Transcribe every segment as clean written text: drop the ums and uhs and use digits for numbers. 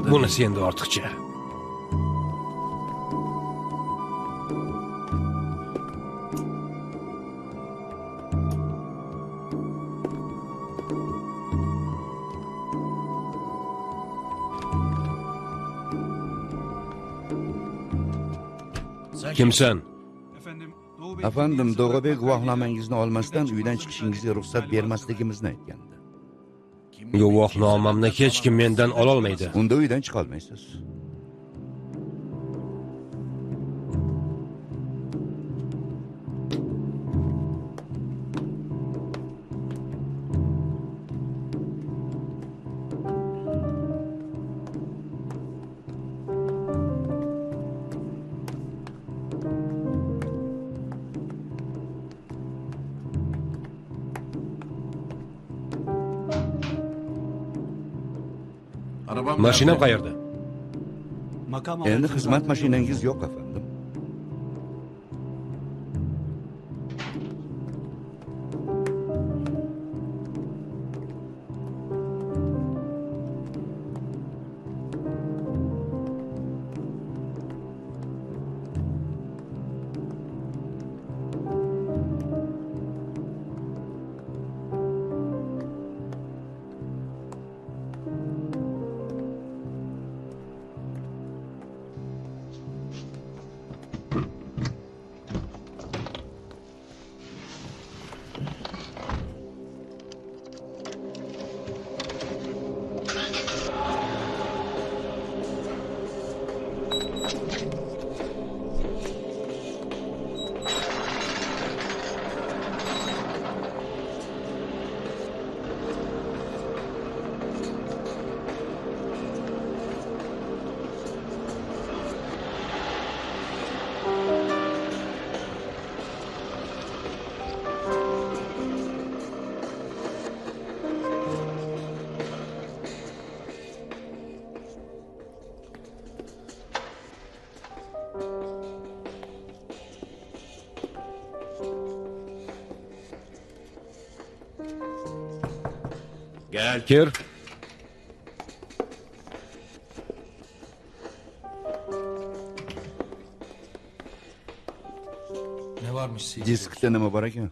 ko'chalarda Bunisi endi ortiqcha. Kimsan? Efendim, Doğubek guvohnomangizni olmasdan uydan chiqishingizga ruxsat bermasligimizni aytgandi. Guvohnomamni hech kim mendan ola olmaydi. Unda uydan chiqa olmaysiz. Mashinam qayerda? Endi xizmat mashinangiz yo'q efendim. Gel. Kir. ne varmış CD? Diskda nima bor ekan?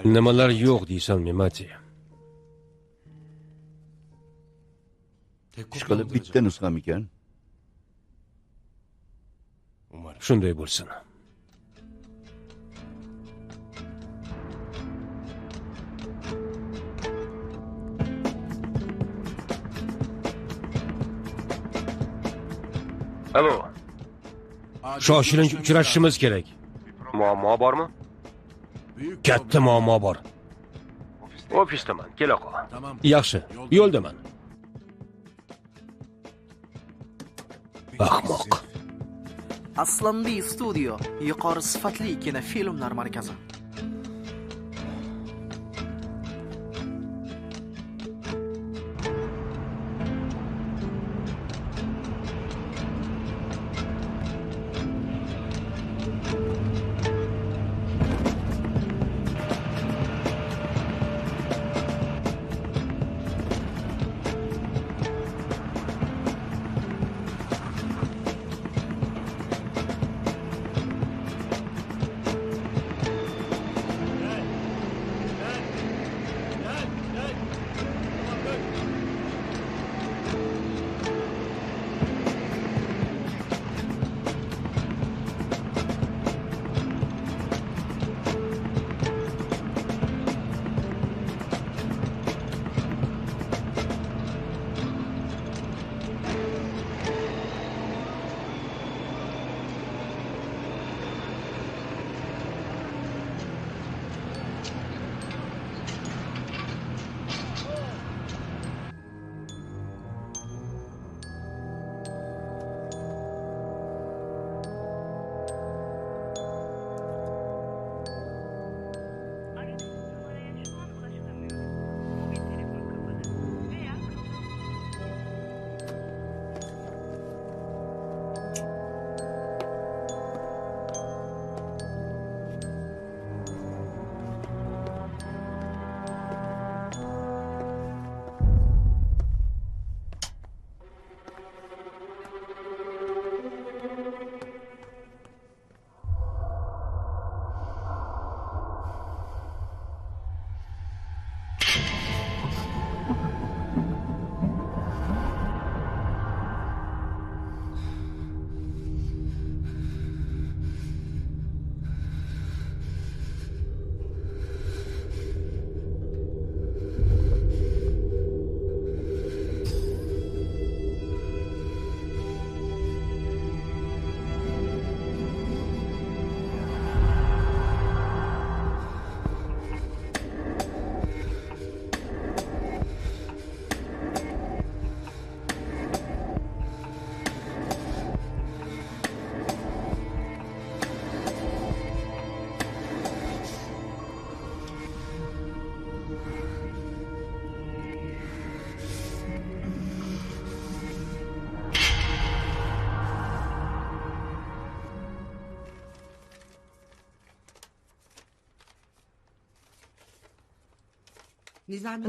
Nimalar yo'q deysan, Memati. Ishqilib bitta nusxam ekan. Shunday bo'lsin. Alo. Shoshilinch uchrashishimiz kerak. Muammo bormi? Katta muammo bor. Ofisdaman, kela qol. Yaxshi, yo'ldaman. Ahmoq. Aslanbey studio, yuqori sifatli kinofilmlar markazi.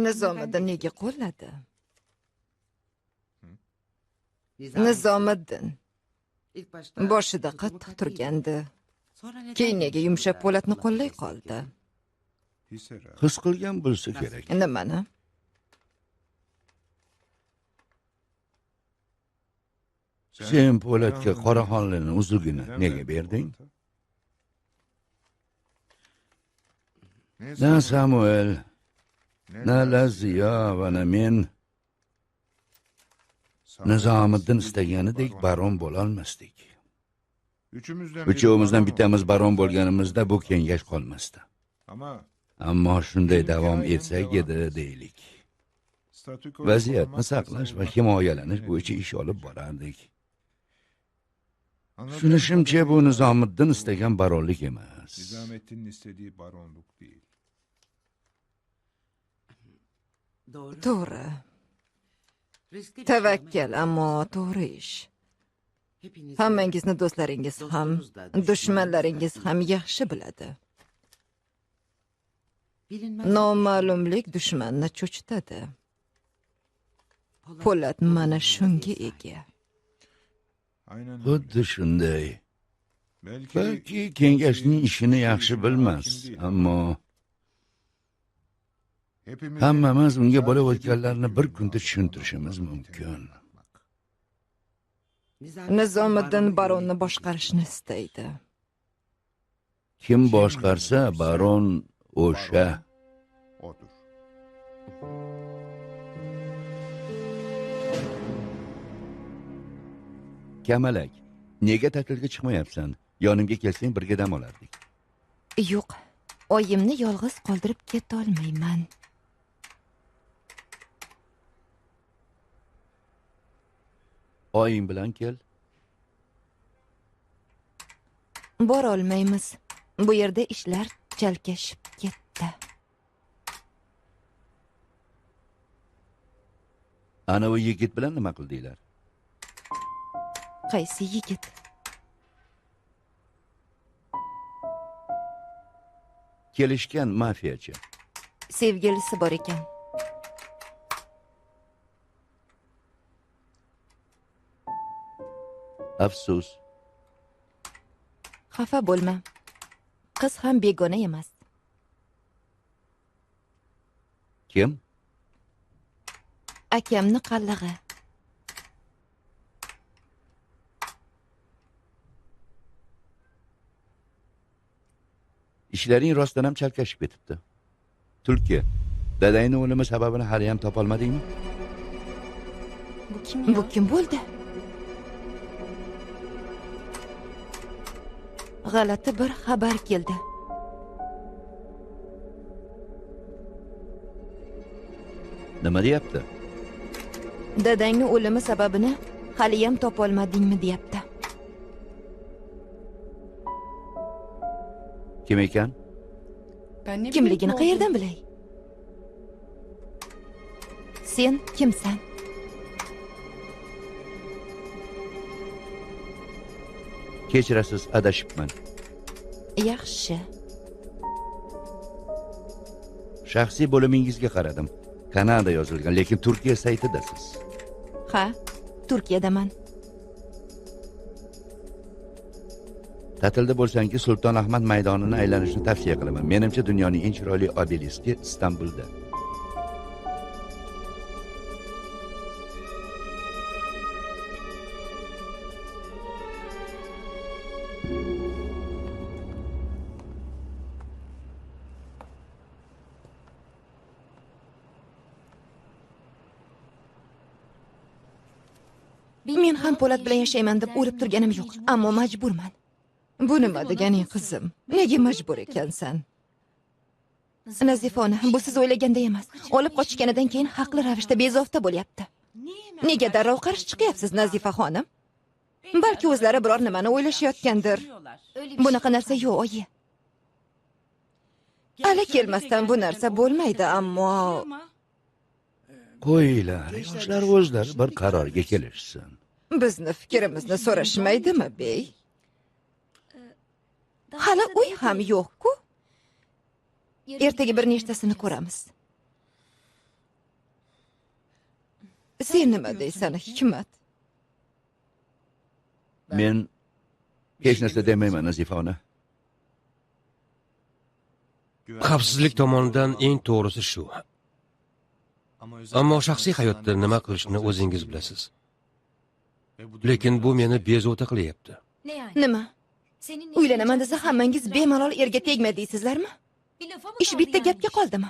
Nizomiddin nega qo'lladi? Nizomiddin boshida qattiq turgandi. Keyin nega yumshoq Po'latni qo'llay qoldi? His qilgan bo'lsa kerak. Nimani? Sen Po'latga Qoraxonlining uzugini nega berding? Na Samuel, na Laziya va na men Nizomiddin istaganidek baron bo'la olmasdik. Uchovimizdan bittamiz baron bo'lganimizda bu kengash qolmasdi. Ammo shunday davom etsak edi deylik. Vaziyatni saqlash va himoyalanish bo'yicha ish olib borardik. Tushunishimcha bu Nizomiddin istagan baronlik emas. Nizamettin'in istediği baronluk değil. To'g'ri. Tavakkal, ammo to'g'ri ish. Hammangizni do'stlaringiz ham, dushmanlaringiz ham yaxshi biladi. Noma'lumlik dushmanni cho'chitadi. Po'lat mana shunga ega. Aynen. Xuddi shunday. Balki kengashning ishini yaxshi bilmas, ammo hammamiz unga bo'lib o'tganlarni bir kunda tushuntirishimiz mumkin. Nizomiddin baronni boshqarishni istaydi. Kim boshqarsa, baron o'sha. Odur. Kamalak, nega ta'tilga chiqmayapsan? Yonimga kelsang birga dam olardik. Yo'q, oyimni yolg'iz qoldirib keta olmayman. Oying bilan kel. Bora olmaymiz. Bu yerda ishlar chalkashib ketdi. Ana u yigit bilan nima qildinglar? Qaysi yigit? Kelishgan mafiyachi. Sevgilisi bor ekan. Afsus. Xafa bo'lma. Qiz ham begona emas. Kim? Akamni qallig'i. Ishlaring rostdan ham chalkashib ketibdi. Tulki, dadangning o'limi sababini hali ham topolmadingmi? Bu kim bo'ldi? G'alati bir xabar keldi. Nima deyapti? Dadangning o'limi sababini hali ham topolmadingmi deyapti. Kim ekan? Kimligini qayerdan bilay? Sen kimsan? Kechirasiz, adashibman. Yaxshi. Shaxsiy bo'limingizga qaradim. Kanada yozilgan, lekin Turkiya saytidasiz. Ha, Turkiyadaman. Ta'tilda bo'lsangiz Sulton Ahmad maydonini aylanishni tavsiya qilaman. Menimcha dunyoning eng chiroyli obeliski Istanbulda. Men ham Po'lat bilan yashayman deb o'lib turganim yo'q, ammo majburman. Bu nima deganing qizim? Nega majbur ekansan? Nazifa ona, bu siz o'ylaganday emas. Olib qochganidan keyin haqli ravishda bezovta bo'lyapti. Nega darrov qarshi chiqyapsiz, Nazifa xonim? Balki o'zlari biror nimani o'ylashayotgandir. Bunaqa narsa yo'q, oyi. Hali kelmasdan bu narsa bo'lmaydi, ammo Qo'yinglar, yoshlar o'zlari bir qarorga kelishsin. bizni fikrimizni so'rashmaydimi, bey? Hali uy ham yo'q-ku. Ertaga bir nechtasini ko'ramiz. Sen nima deysan, Hikmat? Men hech narsa demayman, Nazifa ona. Xavfsizlik tomonidan eng to'g'risi shu. Ammo shaxsiy hayotda nima qilishni o'zingiz bilasiz. Lekin bu meni bezovta qilyapti. Nima? Uylanaman desa hammangiz bemalol erga tegma deysizlarmi? Ish bitta gapga qoldimi?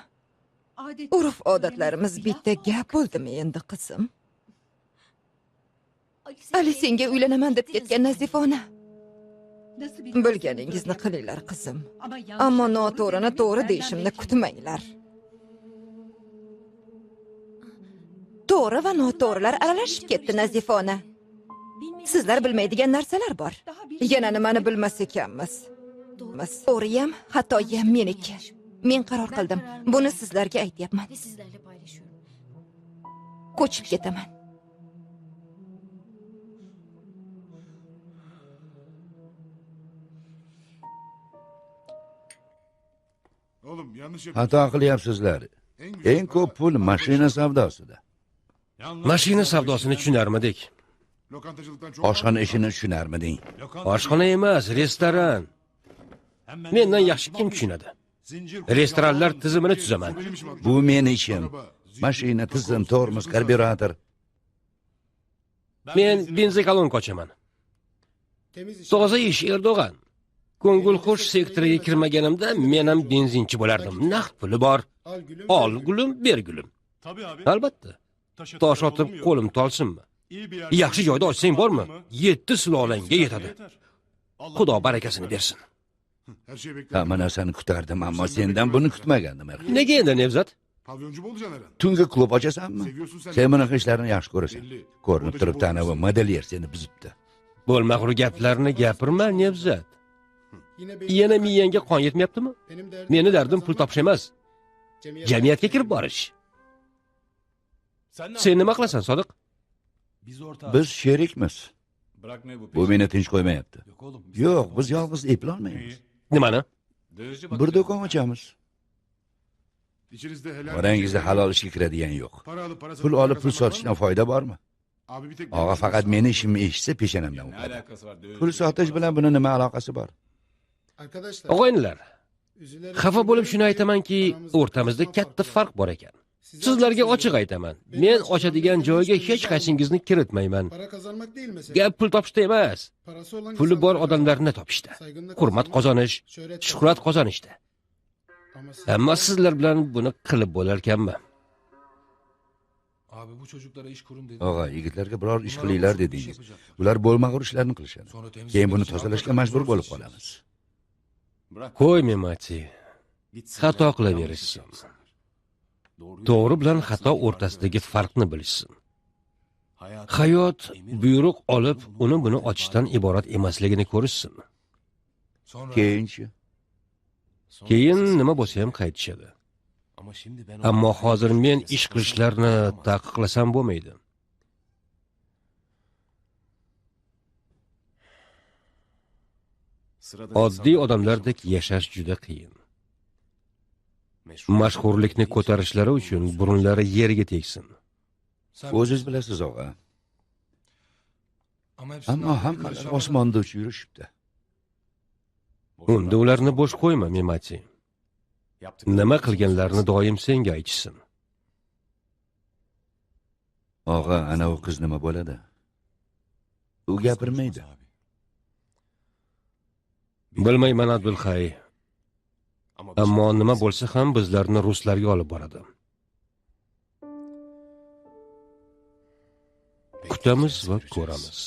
Urf odatlarimiz bitta gap bo'ldimi endi qizim? Ali senga uylanaman deb ketgan Nazifa ona. Bilganingizni qilinglar qizim. Ammo noto'g'rini to'g'ri deyishimni kutmanglar. To'g'ri va noto'g'rilar aralashib ketdi Nazifa ona. Sizlar bilmaydigan narsalar bor. Yana nimani bilmas ekanmiz. To'g'riyam, xatoyam meniki. Men qaror qildim. Buni sizlarga aytyapman. Ko'chib ketaman. Oğlum yanlış Xato qilyapsizlar. Eng ko'p pul mashina savdosida. Mashina savdosini tushunarmidik? Lokantacılıktan çok Oshxona ishini tushunarmiding? Oshxona emas, restoran. Mendan yaxshi kim tushunadi? Restoranlar tizimini tuzaman. Bu meni ishim. Mashina, tizim, tormoz, karbyurator. Men benzokolonka ochaman. Toza ish Erdo'g'an. Ko'ngilxush sektoriga kirmaganimda men ham benzinchi bo'lardim. Naqd puli bor. Ol gulim, ber gulim. Albatta. Tosh otib qo'lim tolsinmi? Yaxshi joyda ochsang bormi? 7 sulolangga yetadi. Xudo barakasini bersin. her şey bekler. Hamma narsani kutardim, ammo sendan buni kutmagandim. Nega endi Nevzat? Pavyoncu mu olacaksın herhalde? Tungi klub ochasanmi? Seviyorsun sen. Sen bunaqa ishlarni yaxshi ko'rasan. Ko'rinib turibdi, anavi modelyer seni buzibdi. Bo'lmag'ur gaplarni gapirma, Nevzat. Yana miyangga qon yetmayaptimi? Meni dardim pul topish emas. Jamiyatga kirib borish. Sen nima qilasan, Sodiq? Biz sherikmiz. Bu meni tinch qo'ymayapti. Yo'q, biz yolg'iz eplolmaymiz. Nimani? Bir do'kon ochamiz. İçinizde helal. Orangizda halol ishga kiradigan yo'q. Para alıp parasını Pul olib pul sotishdan foyda bormi? Abi bir tek Og'a faqat meni ishimni eshitsa peshonamdan o'padi. alakası var? Pul sotish bilan buni nima aloqasi bor? Arkadaşlar, Og'aynilar, üzülerek xafa bo'lib shuni söylüyorum ki aytamanki, aramızda o'rtamizda çok katta fark farq var. bor ekan. Sizler Sizlarga çok ochiq seviyorum. aytaman. Benim Men açımdan ochadigan benim joyga hiçbir hech şey qaysingizni kiritmayman. Para kazanmak değil mesele. Gap pul topishda emas, Parası olan puli bor insanlar odamlarni topishda. saygınlık Hurmat kazanmak, qozonish, şöhret shuhrat kazanmak. qozonishda. Ama siz- Ammo sizlar bilan buni qilib bo'lar ekanmi? Abi bu çocuklara iş kurun dedi. Og'a, yigitlarga biror ish qilinglar dedingiz. Ular bo'lmag'ur ishlarni qilishadi. Keyin buni tozalashga majbur bo'lib qolamiz. Qo'y Memati, xato qilaverishsin. To'g'ri bilan xato o'rtasidagi farqni bilishsin. Hayot buyruq olib, uni buni ochishdan iborat emasligini ko'rishsin. Keyinchi Keyin nima bo'lsa ham qaytishadi. Ammo hozir men ish qilishlarni taqiqlasam bo'lmaydi. Oddiy odamlardek yashash juda qiyin. Mashhurlikni ko'tarishlari uchun burunlari yerga tegsin. o'zingiz bilasiz, og'a. Ammo hammalar osmonda uchib yurishibdi. Unda ularni bo'sh qo'yma, Memati. Nima qilganlarini doim senga aytishsin. Og'a, ana u qiz nima bo'ladi? U gapirmaydi. Bilmayman Abdulhay. Ammo nima bo'lsa ham bizlarni ruslarga olib boradi. Kutamiz va ko'ramiz.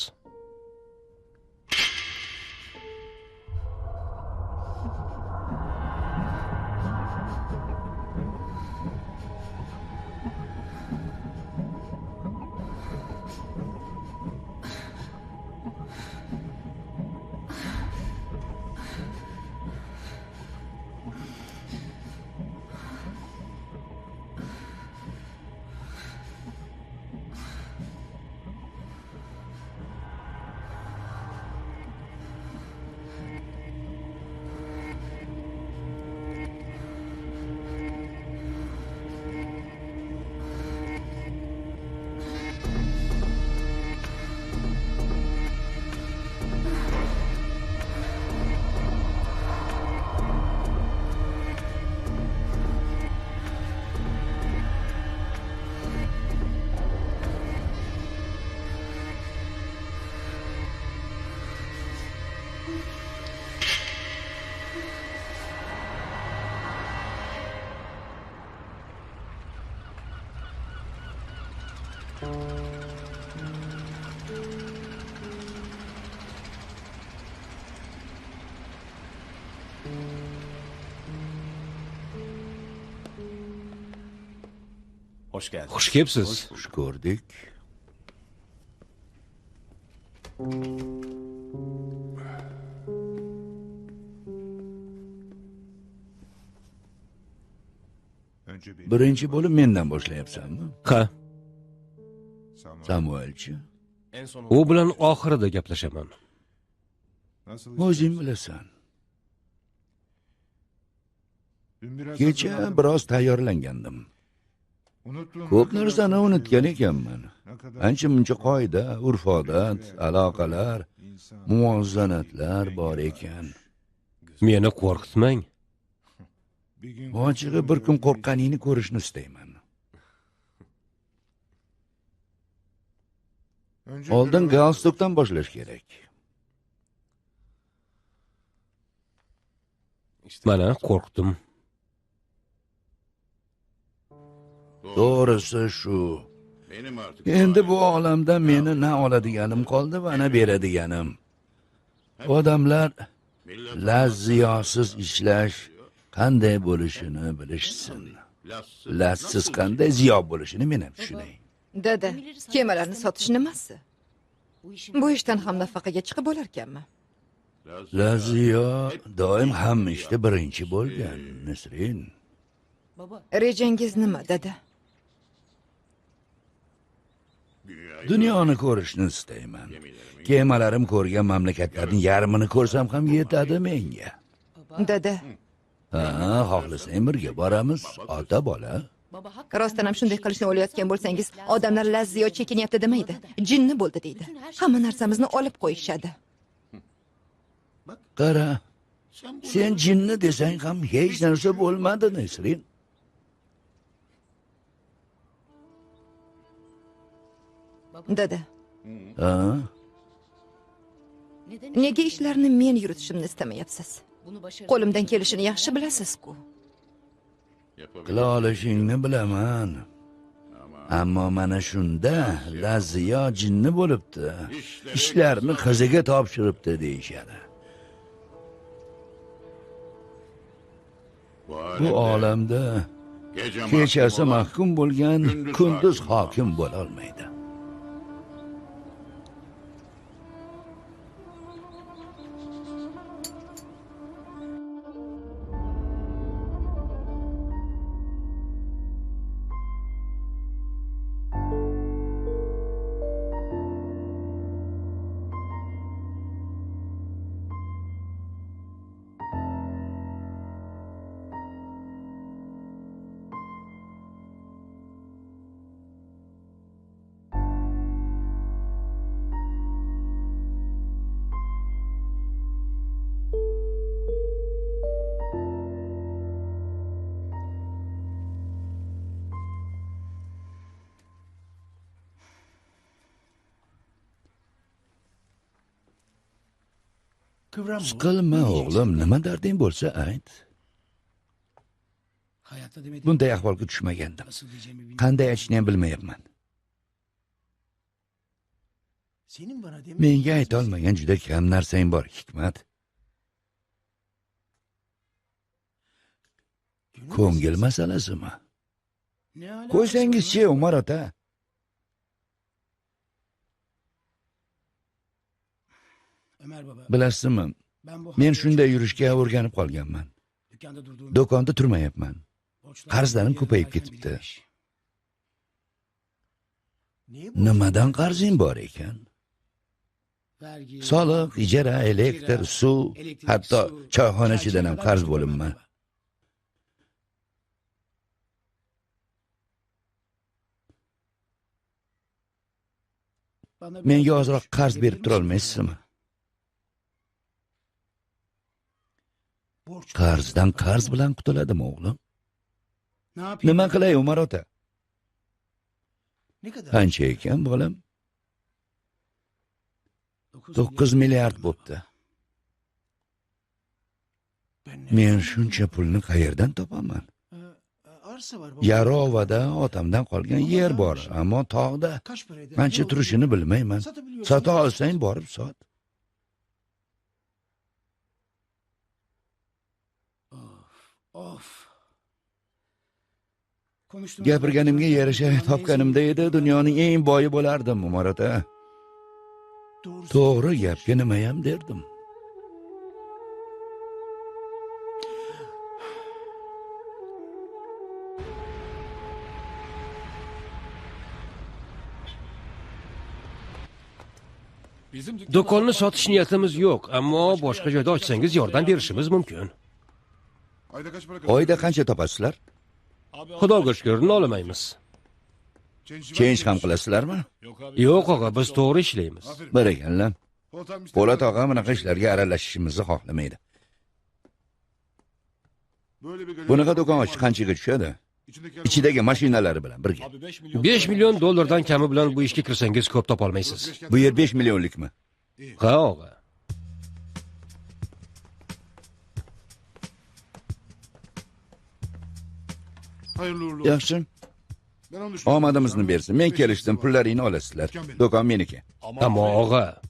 Xush kelibsiz. Xush ko'rdik. Birinchi bo'lib mendan boshlayapsanmi? Ha, Samuelchi, u bilan oxirida gaplashaman. o'zing bilasan. Kecha biroz tayyorlangandim. Ko'p narsani unutgan ekanman. Ancha-muncha qoida, urf-odat, aloqalar, muvozanatlar bor ekan. Meni qo'rqitmang. Ochig'i bir kun qo'rqqaningni ko'rishni istayman. Oldin galstukdan boshlash kerak. Mana qo'rqdim. To'g'risi shu. Endi bu olamda meni na oladiganim qoldi va na beradiganim. Odamlar lazziyosiz ishlash qanday bo'lishini bilishsin. Lassiz qanday ziyo bo'lishini men ham tushunay. Dada, kemalarni sotish nimasi? Bu ishdan ham nafaqaga chiqib bo'larkanmi? Laziyo doim hamma ishda birinchi bo'lgan, Nisrin. Rejangiz nima, dada? Dunyoni ko'rishni istayman. Kemalarim ko'rgan mamlakatlarning yarmini ko'rsam ham yetadi menga. Dada, Ha, xohlasang birga boramiz, ota bola. rostdan ham shunday qilishni o'ylayotgan bo'lsangiz, odamlar lazziyo chekinyapti demaydi. Jinni bo'ldi deydi. Hamma narsamizni olib qo'yishadi. Qara, sen jinni desang ham hech narsa bo'lmadi, Nisrin. Dada, Ha? nega ishlarni men yuritishimni istamayapsiz? Qo'limdan kelishini yaxshi bilasiz-ku. Qila olishingni bilaman. Ammo mana shunda Laziyo jinni bo'libdi. Ishlarni qiziga topshiribdi deyishadi. Bu olamda kechasi mahkum bo'lgan kunduz hokim bo'la olmaydi. Siqilma o'g'lim, nima darding bo'lsa ayt. Bunday ahvolga tushmagandim. Qanday aytishni ham bilmayapman. Menga ayta olmagan juda kam narsang bor, Hikmat. Ko'ngil masalasimi? Qo'ysangiz-chi, Umar ota. Bilasizmi, men shunday yurishga o'rganib qolganman. Do'konda turmayapman. Qarzlarim ko'payib ketibdi. Nimadan qarzing bor ekan? Soliq, ijara, elektr, suv, hatto choyxonachidan ham qarz bo'linman. Menga ozroq qarz berib tura olmaysizmi? Qarzdan qarz bilan qutuladimi, o'g'lim? Nima qilay, Umar ota? Qancha ekan, bolam? 9 milliard bo'pti. Men shuncha pulni qayerdan topaman? Arsa var. Yarovada otamdan qolgan yer bor, ammo tog'da Kaç para eder? qancha turishini bilmayman. Satabiliyorsan Sota olsang borib sot. Of. Konuştuğumuz Gapirganimga yarasha topganimda edi, dunyoning eng boyi bo'lardim, Umar ota. To'g'ri gapga nimayam derdim. Do'konni sotish niyatimiz yo'q, ammo boshqa joyda ochsangiz yordam berishimiz mumkin. Ayda kaç para Oyda qancha topasizlar? Xudoga shukr, nolimaymiz. Change ham qilasizlarmi? Yo'q, og'a, biz to'g'ri ishlaymiz. Barakallah. Po'lat og'a bunaqa ishlarga aralashishimizni xohlamaydi. Bunaqa do'kon ochish qanchaga tushadi? Ichidagi mashinalari bilan birga. 5 million dollardan kami bilan bu ishga kirsangiz ko'p topolmaysiz. Bu yer 5 millionlikmi? Ha, og'a. Hayırlı uğurlu olsun. Yaxshi. Ben onu düşünüyorum. Omadimizni bersin. Men kelishdim, pullaringni olasizlar. Do'kon meniki. Ammo og'a,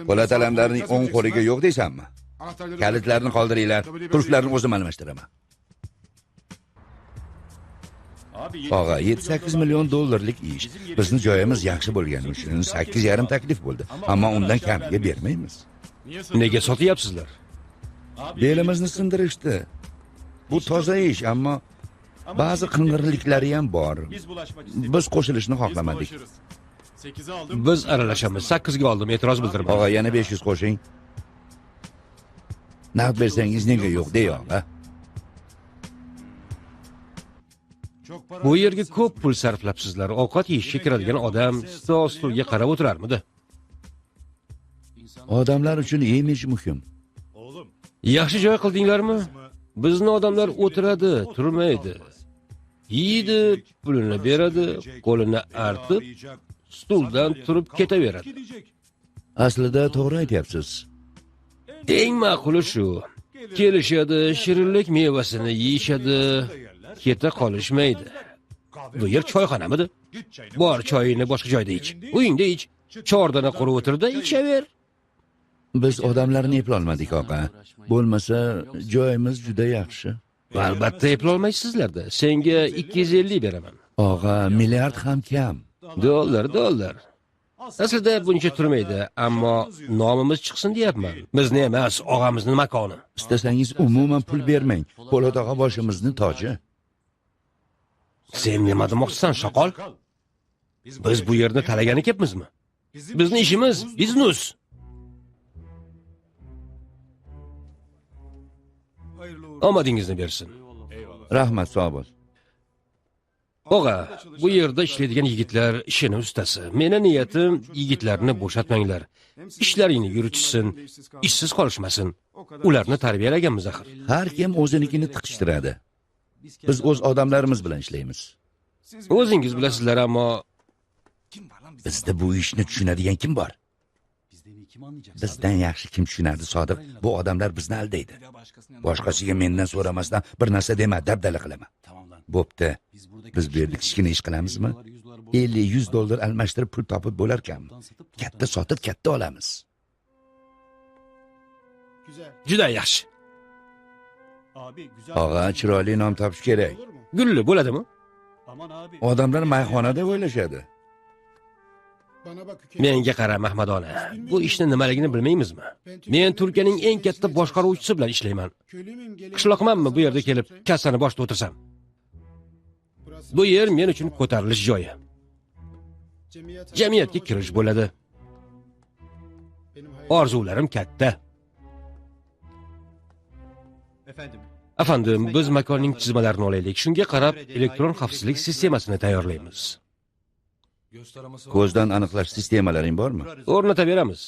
Po'lat alamlarning o'ng qo'liga yo'q deysanmi? Anahtarları Kalitlarni qoldiringlar. Qulflarni o'zim almashtiraman. Og'a, 7-8 million dollarlik ish. Bizni joyimiz yaxshi bo'lgani uchun 8,5 taklif bo'ldi. Ammo undan kamiga bermaymiz. nega sotyapsizlar? Belimizni sindirishdi. Bu toza ish, ammo ba'zi qing'irliklari ham bor. Biz qo'shilishni xohlamadik. Biz aralashamiz. 8 ga oldim, e'tiroz bildirmang. Og'a, yana 500 qo'shing. Naqd bersangiz nega yo'q dey, og'a. Bu yerga ko'p pul sarflabsizlar. Ovqat yeyishga kiradigan odam stol-stulga qarab o'tirarmidi? Odamlar uchun imij muhim. Yaxshi joy qildinglarmi? Bizni odamlar o'tiradi, turmaydi. Yeydi, pulini beradi, qo'lini artib, stuldan turib ketaveradi. Aslida to'g'ri aytyapsiz. Eng ma'quli shu. Kelishadi, shirinlik mevasini yeyishadi, keta qolishmaydi. Bu yer choyxonamidi? Bor, choyingni boshqa joyda ich. Uyingda ich. Chordana qurib o'tirda, ichaver. Biz odamlarni eplolmadik, og'a. Bo'lmasa, joyimiz juda yaxshi. Albatta eplolmaysizlarda. Senga 250 beraman. Og'a, milliard ham kam. Dollar. Aslida buncha turmaydi, ammo nomimiz chiqsin deyapman. Bizni emas, og'amizning makoni. Istasangiz umuman pul bermang. Po'lat og'a boshimizni toji. Sen nima demoqchisan, shoqol? Biz bu yerni talagani kepmizmi? Bizni ishimiz biznes. Omadingizni bersin. Rahmat, sog' bo'l. Og'a, bu yerda ishlaydigan yigitlar ishini ustasi. Meni niyatim yigitlarni bo'shatmanglar. Ishlarini yuritishsin, ishsiz qolishmasin. Ularni tarbiyalaganmiz axir. Har kim o'zinikini tiqishtiradi. Biz o'z odamlarimiz bilan ishlaymiz. O'zingiz bilasizlar, ammo Bizda bu ishni tushunadigan kim bor? Bizdan yaxshi kim tushunadi, Sodiq? Bu odamlar bizni aldaydi. Boshqasiga mendan so'ramasdan bir narsa dema, dabdala qilaman. Bo'pti. Biz bu yerda kichkina ish qilamizmi? 50-100 dollar almashtirib pul topib bo'lar ekanmi? Katta sotib, katta olamiz. Güzel. juda yaxshi. Og'a, chiroyli nom topish kerak. Gulli bo'ladimi? Odamlar mayxona deb o'ylashadi. Bana bak Hükeyi. Menga qara, Mahmadona. Bu ishni nimaligini bilmaymizmi? Men Turkiyaning eng katta boshqaruvchisi bilan ishlayman. Köylü müyüm? Gelin. Qishloqmanmi bu yerda kelib kassani boshida o'tirsam? Bu yer men uchun ko'tarilish joyi. Jamiyatga kirish bo'ladi. Benim Orzularim katta. Afandim, biz makonning chizmalarini olaylik. Shunga qarab elektron xavfsizlik sistemasini tayyorlaymiz. Ko'zdan aniqlash sistemalaring bormi? O'rnataveramiz.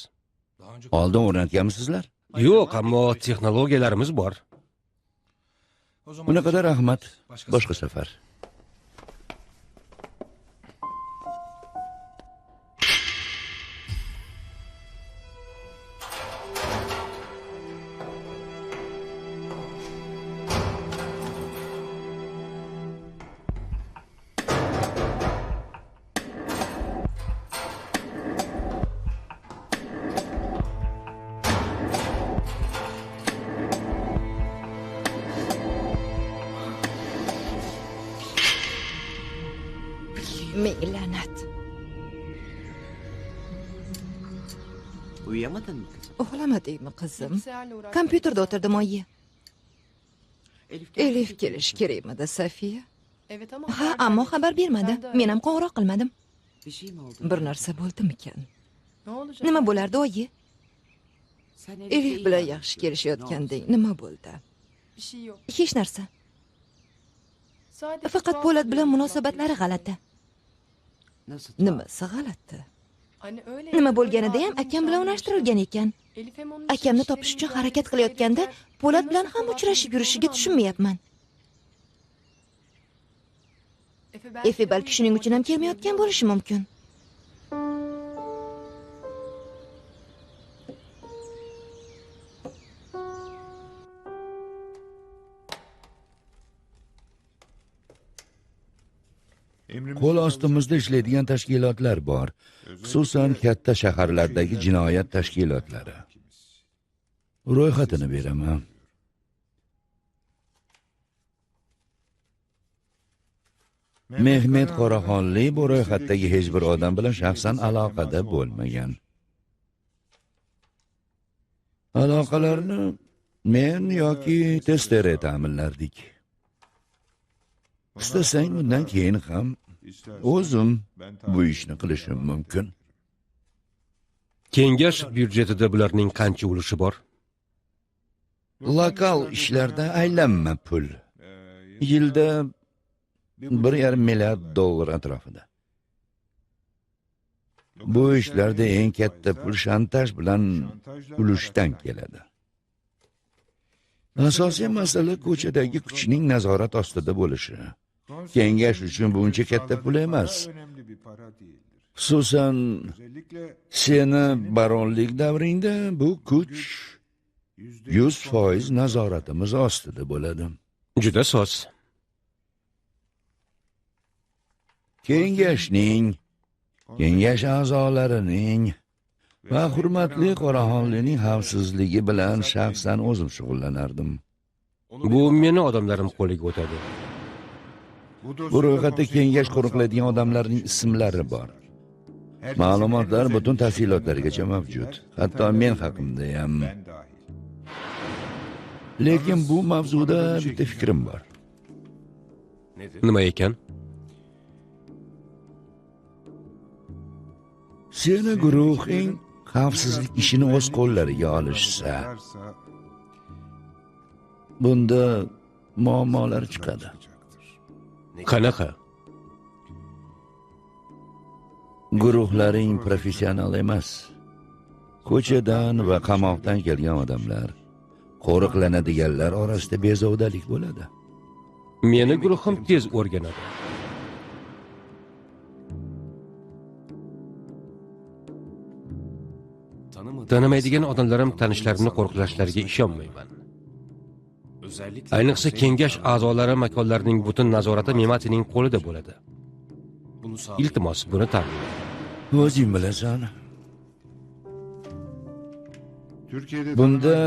Oldin o'rnatganmisizlar? Yo'q, ammo texnologiyalarimiz bor. Bunaqada rahmat. Boshqa safar. Uyuyamadın mı kızım? Uxlamadingmi qizim? Kompyuterda o'tirdim oyi. Elif kelish kerakmidi, Safiya? Evet ama Ha, ammo xabar bermadi. Men ham qo'ng'iroq qilmadim. Bir şey mi oldu? Bir narsa bo'ldimikan? ne olacak? Nima bo'lardi, oyi? Sen Elif bilan yaxshi kelishayotganding. Nima bo'ldi? Bir şey yok. Hech narsa. Sadece Faqat tuhaf Po'lat bir bilan durum munosabatlari var. g'alati. Nasıl? Nimasi g'alati? Hani öyle Nima ya, bo'lganida böyle ham ağzının akam bilan içinde unashtirilgan ekan. Elif hem onun Akamni için topish uchun işlerini harakat müdahale qilayotganda ederken Po'lat nasıl bilan ham tuhaf bir uchrashib durum yurishiga olduğunu tushunmayapman. anlamadım. Efi balki shuning uchun ham kelmayotgan bo'lishi mumkin. Qo'l ostimizda ishlaydigan tashkilotlar bor. Xususan katta shaharlardagi jinoyat tashkilotlari. Ro'yxatini beraman. Mehmet Qoraxonli bu ro'yxatdagi hech bir odam bilan shaxsan aloqada bo'lmagan. Aloqalarni men yoki Testere ta'minlardik. Istasang bundan keyin ham o'zim bu ishni qilishim mumkin. Kengash byudjetida bularning qancha ulushi bor? Lokal ishlarda aylanma pul. Yilda 1,5 milliard dollar atrofida. Bu ishlarda eng katta pul shantaj bilan ulushdan keladi. Asosiy masala ko'chadagi kuchning nazorat ostida bo'lishi. Kengash uchun bu uncha katta pul emas. Xususan seni baronlik davringda bu kuch 100% nazoratimiz ostida bo'ladi. Juda soz. Kengash a'zolarining va hurmatli Qoraxonlining xavfsizligi bilan shaxsan o'zim shug'ullanardim. Bu meni odamlarim qo'liga o'tadi. Bu ro'yxatda kengash qo'riqlaydigan odamlarning ismlari bor. Ma'lumotlar butun tafsilotlargacha mavjud. Hatto men haqimda ham. Lekin bu mavzuda bitta fikrim bor. Nima ekan? Seni guruhing xavfsizlik ishini o'z qo'llariga olishsa, bunda muammolar chiqadi. Qanaqa? Guruhlaring professional emas. Ko'chadan va qamoqdan kelgan odamlar, qo'riqlanadiganlar orasida bezovdalik bo'ladi. Meni guruhim tez o'rganadi. Tanimaydigan odamlarim tanishlarini qo'riqlashlariga ishonmayman. Ayniqsa kengash a'zolari makonlarining butun nazorati Mematining qo'lida bo'ladi. Iltimos, buni ta'minlang. O'zing bilasan. Bunda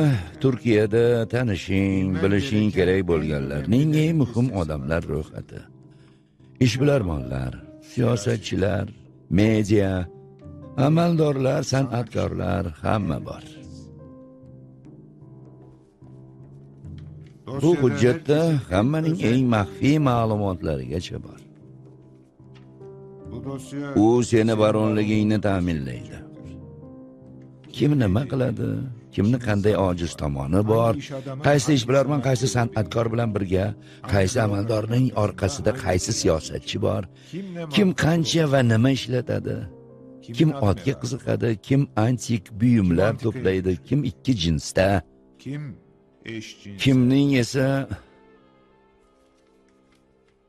Turkiyada tanishing, bilishing kerak bo'lganlarning eng muhim odamlar ro'yxati. Ishbilarmonlar, siyosatchilar, media, amaldorlar, san'atkorlar hamma bor. Bu hujjatda hammaning eng maxfiy ma'lumotlarigacha bor. U seni baronligingni ta'minlaydi. Kim nima qiladi, kimni qanday ojiz tomoni bor, qaysi ishbilarmon, qaysi san'atkor bilan birga, qaysi amaldorning orqasida qaysi siyosatchi bor, kim qancha va nima ishlatadi, kim otga qiziqadi, kim antik buyumlar to'playdi, kim ikki jinsda, kimning esa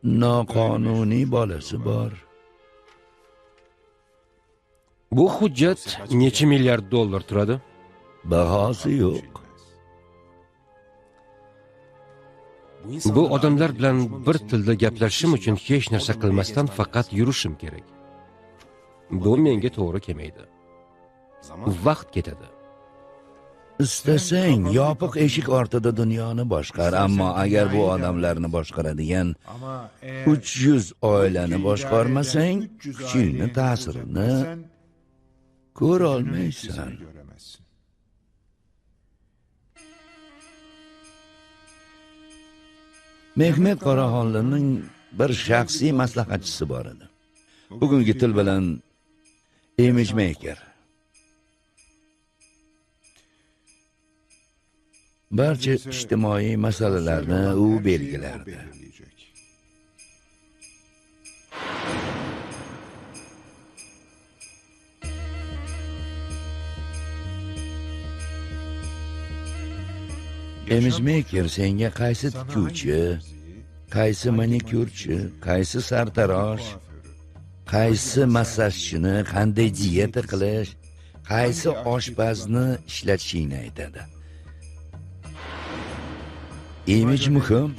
noqonuniy bolasi bor. Bu hujjat necha milliard dollar turadi? Bahosi yo'q. Bu odamlar bilan bir tilda gaplashishim uchun hech narsa qilmasdan faqat yurishim kerak. Bu menga to'g'ri kelmaydi. Vaqt ketadi. Istasang yopiq eshik ortida dunyoni boshqar, ammo agar bu odamlarni boshqaradigan 300 oilani boshqarmasang, kuchingni, ta'sirini ko'ra olmaysan. Mehmet Qoraxonlining bir shaxsiy maslahatchisi bor edi. Bugungi til bilan image maker. Barcha ijtimoiy masalalarni u belgilardi. Image maker senga qaysi tikuvchi, qaysi manikyurchi, qaysi sartarosh, qaysi massajchini qanday diyeta qilish, qaysi oshpazni ishlatishingni aytadi. Image muhim.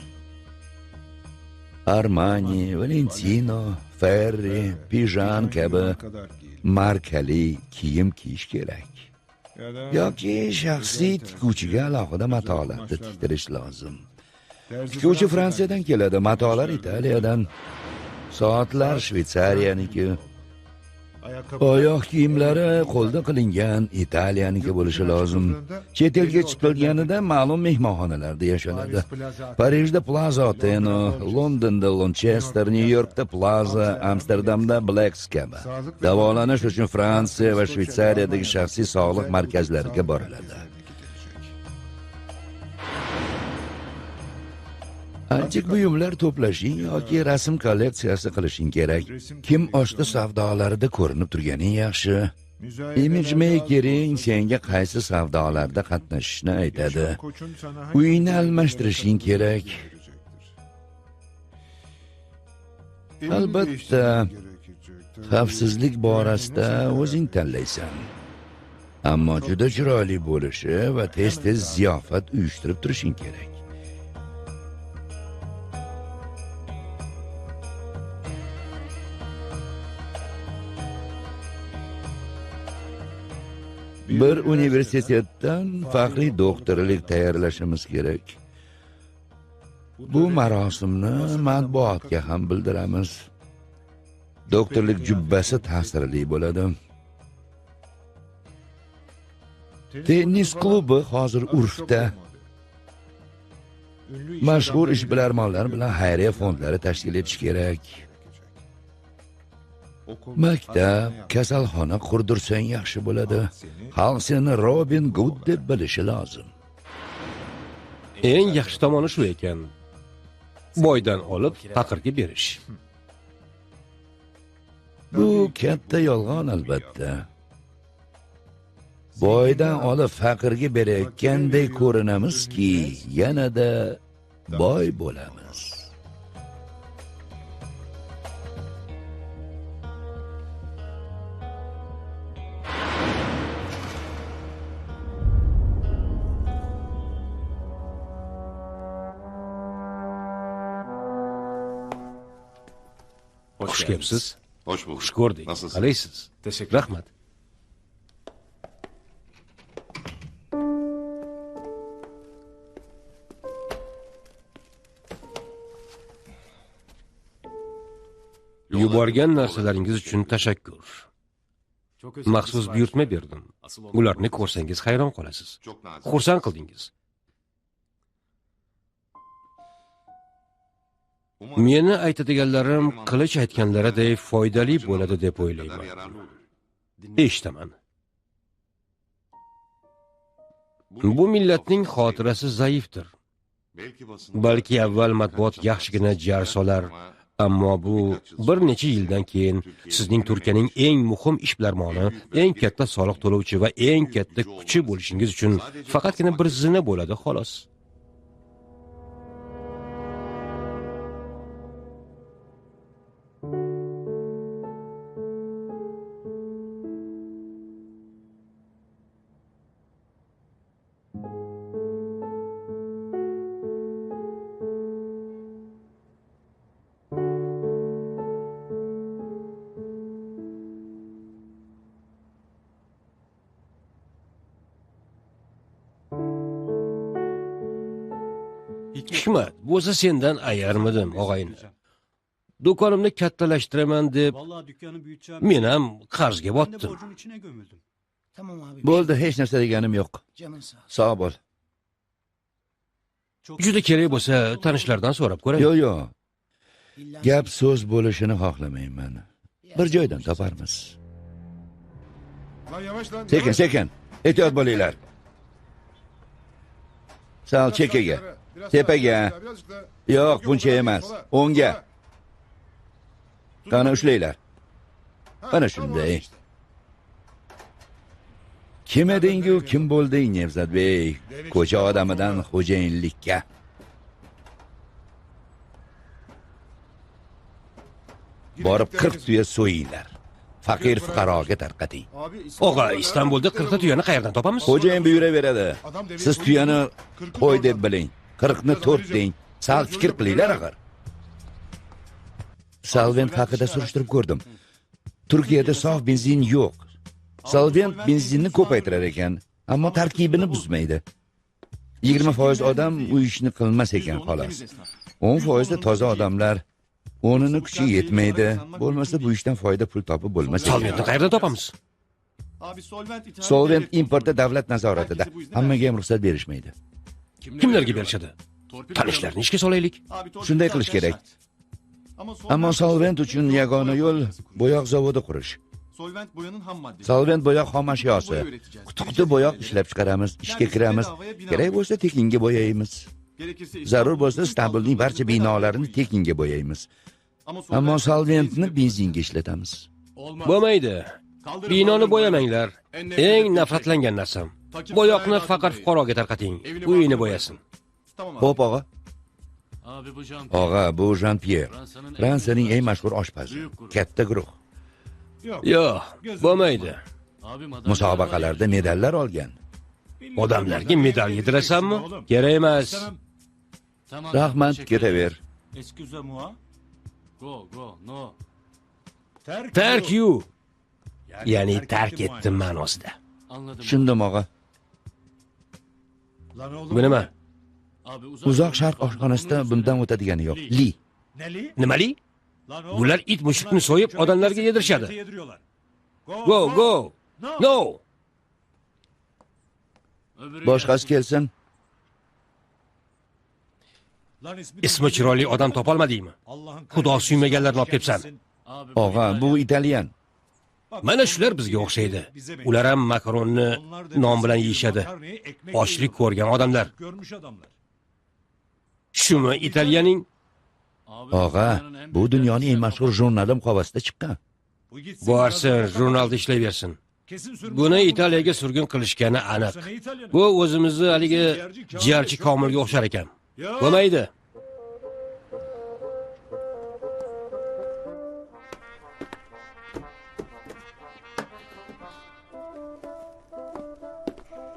Armani, Valentino, Ferri, Pijan kabi markali kiyim kiyish kerak. Yoki shaxsiy tikuvchiga alohida matolarni tiktirish lozim. Tikuvchi Fransiyadan keladi, matolar Italiyadan, soatlar Shveysariyaniki, oyoq kiyimlari qo'lda qilingan Italiyaniki bo'lishi lozim. Chet elga chiqilganida ma'lum mehmonxonalarda yashanadi. Parijda Plaza Oteno, Londonda Lonchester, Nyu-Yorkda Plaza, Amsterdamda Blacks kabi. Davolanish uchun Fransiya va Shveysariyadagi shaxsiy sog'liq markazlariga boriladi. Antik buyumlar to'plashing yoki rasm kolleksiyasi qilishing kerak. Kim oshda savdolarida ko'rinib turganing yaxshi. Image makering senga qaysi savdolarda qatnashishni aytadi. Uyingni almashtirishing kerak. Albatta, xavfsizlik borasida o'zing tanlaysan. Ammo juda chiroyli bo'lishi va tez-tez ziyofat uyushtirib turishing kerak. Bir universitetdan faxriy doktorlik tayyorlashimiz kerak. Bu marosimni matbuotga ham bildiramiz. Doktorlik jubbasi ta'sirli bo'ladi. Tennis klubi hozir urfda. Mashhur ishbilarmonlar bilan xayriya fondlari tashkil etish kerak. Maktab, kasalxona qurdirsang yaxshi bo'ladi. Xalq seni Robin Hood deb bilishi lozim. Eng yaxshi tomoni shu ekan. Boydan olib faqirga berish. Bu katta yolg'on albatta. Boydan olib faqirga berayotgandek ko'rinamizki, yanada boy bo'lamiz. Xush kelibsiz. Hoş bulduk. Xush ko'rdik. Nasılsın? Qalaysiz? Teşekkür Rahmat. Yuborgan narsalaringiz uchun tashakkur. Maxsus buyurtma berdim. Ularni ko'rsangiz hayron qolasiz. Çok nazik. Xursand qildingiz. Meni aytadiganlarim qilich aytganlaridek foydali bo'ladi deb o'ylayman. Eshitaman. Bu millatning xotirasi zaifdir. Balki avval matbuot yaxshigina jar solar, ammo bu bir necha yildan keyin sizning Turkiyaning eng muhim ishbilarmoni, eng katta soliq to'lovchi va eng katta kuchi bo'lishingiz uchun faqatgina bir zina bo'ladi xolos. Hikmat, bo'lsa sendan ayarmidim, og'ayni. Do'konimni kattalashtiraman deb men ham qarzga botdim. Tamam abi. Bo'ldi, hech narsa deganim yo'q. Canın sağ ol. Sog' bo'l. Juda kerak bo'lsa, tanishlardan so'rab ko'ray. Yo'q. Gap so'z bo'lishini xohlamayman. Bir joydan toparmiz. Lan yavaş lan. Sekin. Ehtiyot bo'linglar. Sal chekkaga. Tepaga. Yo'q, buncha emas. O'ngga. Qani ushlanglar. Mana shunday. Kim edingu, kim bo'lding, Nevzatbey? Ko'cha odamidan xo'jayinlikka. Borib 40 tuya so'yinglar. Faqir fuqaroga tarqating. Og'a, Istanbulda 40 ta tuyani qayerdan topamiz? Xo'jayin buyuraveradi. Siz tuyani qo'y deb biling. 40 ni 4 deng. Sal fikr qilinglar axir. Solvent haqida surishtirib ko'rdim. Turkiyada sof benzin yo'q. Solvent benzinni ko'paytirar ekan, ammo tarkibini buzmaydi. 20% odam u ishni qilmas ekan xolos. 10% toza odamlar o'nini kuchi yetmaydi. Bo'lmasa bu ishdan foyda pul topib bo'lmas. Solventni qayerdan topamiz? Solvent importi davlat nazoratida. Hammaga ham ruxsat berishmaydi. Kimlarga berishadi? Tanishlarni ishga solaylik. Shunday qilish kerak. Ammo solvent uchun yagona yo'l bo'yoq zavodi qurish. Solvent bo'yoq xom ashyosi. Quti bo'yoq ishlab chiqaramiz, ishga kiramiz. Kerak bo'lsa tekinga bo'yaymiz. Zarur bo'lsa Istanbulning barcha binolarini tekinga bo'yaymiz. Ammo solventni benzinga ishlatamiz. Bo'lmaydi. Binoni bo'yamanglar. Eng nafratlangan narsam. Bo'yoqni faqat fuqaroga tarqating. Uyini bo'yasin. Xo'p, og'a. Og'a, bu Jean-Pierre. Fransiyaning eng mashhur oshpazi. Katta guruh. Yo'q, bo'lmaydi. Musobaqalarda medallar olgan. Odamlarga medal yedirasanmi? Kerak emas. Rahmat, ketaver. Tark you. Ya'ni tark etdim ma'nosida. Tushundim, og'a. Bu nima? Uzoq sharq oshxonasida bundan o'tadigani yo'q. Li. Nimali? Bular it mushukni so'yib odamlarga yedirishadi. Go. No. Boshqasi kelsin. Ismi chiroyli odam topolmadingmi? Xudo suymaganlarni olib kelibsan. Og'a, bu italyan. Mana shular bizga o'xshaydi. Ular ham makaronni non bilan yeyishadi. Ochlik ko'rgan odamlar. Shumi italyaning? Og'a, bu dunyoning eng mashhur jurnali muqovasida chiqqan. Borsin, jurnalda ishlayversin. Buni Italiyaga surgun qilishgani aniq. Bu o'zimizni haligi jiarchi Komilga o'xshar ekan. Bo'lmaydi.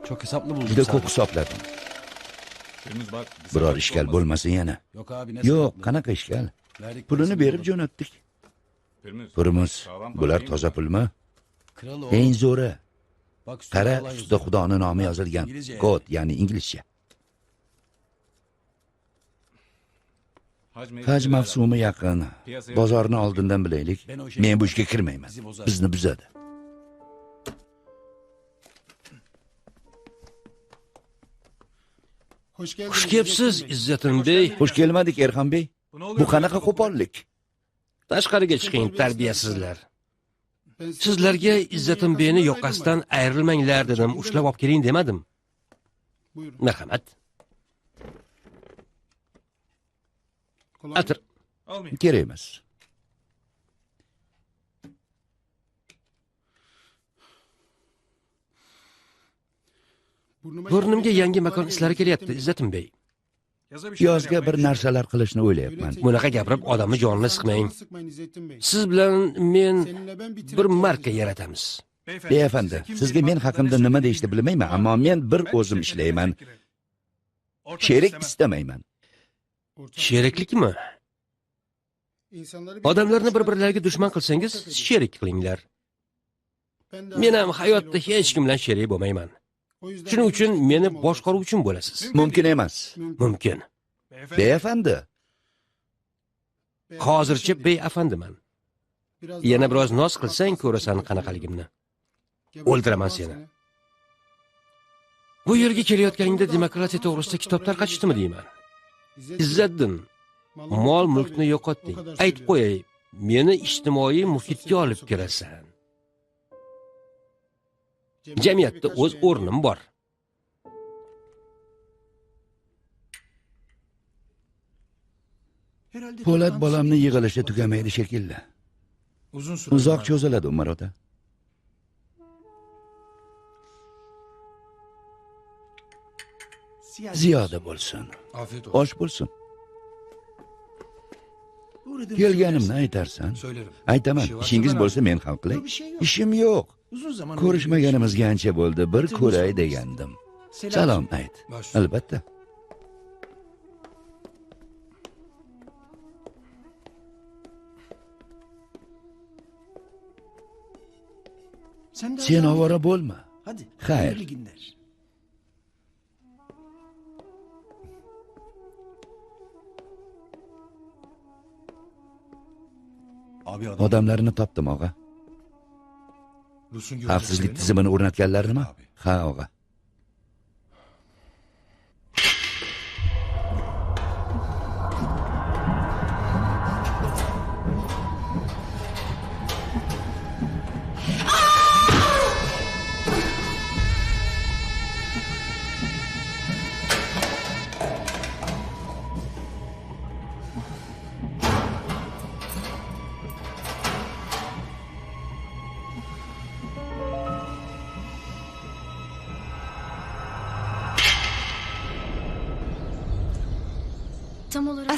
Çok hesaplı buldum. Juda ko'p hisobladim. Biror ishkal bo'lmasin yana. Yo'q, qanaqa ishkal? Pulini berib jo'natdik. Pulimiz, bular toza pulmi? Eng zo'ri. Qara, ustida Xudoning nomi yozilgan. Kod, ya'ni inglizcha. Haj mavsumi yaqin. Bozorni oldindan bilaylik. Men bu ishga kirmayman. Bizni buzadi. Xush kelibsiz, Izzatim bey. Xush kelmadik, Erxon bey. Bu qanaqa qo'pollik? Tashqariga chiqing, tarbiyasizlar. Sizlarga Izzatim beyni yoqasidan ayrilmanglar dedim, ushlab olib keling demadim. Buyurun. Marhamat. Atir. Kerak emas. Burnimga yangi makon islari kelyapti, Izzatim bey. Yozga bir narsalar qilishni o'ylayapman. Bunaqa gapirib odamni jonini siqmang. Sıkmayın İzzettin Bey. Siz bilan men Seninle ben bitirip bir marka yaratamiz. Beyafandi, sizga men haqimda nima deyishni bilmayman, ammo men bir o'zim ishlayman. Sherik istamayman. Sheriklikmi? İnsanları Odamlarni bir-birlariga dushman qilsangiz, sherik qilinglar. Men ham hayotda hech kim bilan sherik bo'lmayman. Shuning uchun meni boshqaruvchim bo'lasiz. Mumkin emas. Mumkin. Beyafandi, Hozircha beafandiman. Yana biroz noz qilsang ko'rasan qanaqaligimni. O'ldiraman seni. Bu yerga kelayotganingda demokratiya to'g'risida kitob tarqatishdimi deyman. Izzatdin, mol mulkni yo'qotding. Aytib qo'yay, meni ijtimoiy muhitga olib kirasan. Jamiyatda o'z o'rnim bor. Po'lat bolamni yig'ilishi tugamaydi shekilli. Uzoq cho'ziladi Umar ota. Ziyoda bo'lsin. Osh bo'lsin. Kelganimni aytarsan. Aytaman, ishingiz bo'lsa men ham qilay. Ishim yo'q. Ko'rishmaganimizga ancha bo'ldi, bir ko'ray degandim. Salom ayt. Albatta. Sen ovora bo'lma. Xayr. Odamlarini topdim, og'a. Xavfsizlik tizimini o'rnatganlarnimi? Ha, og'a.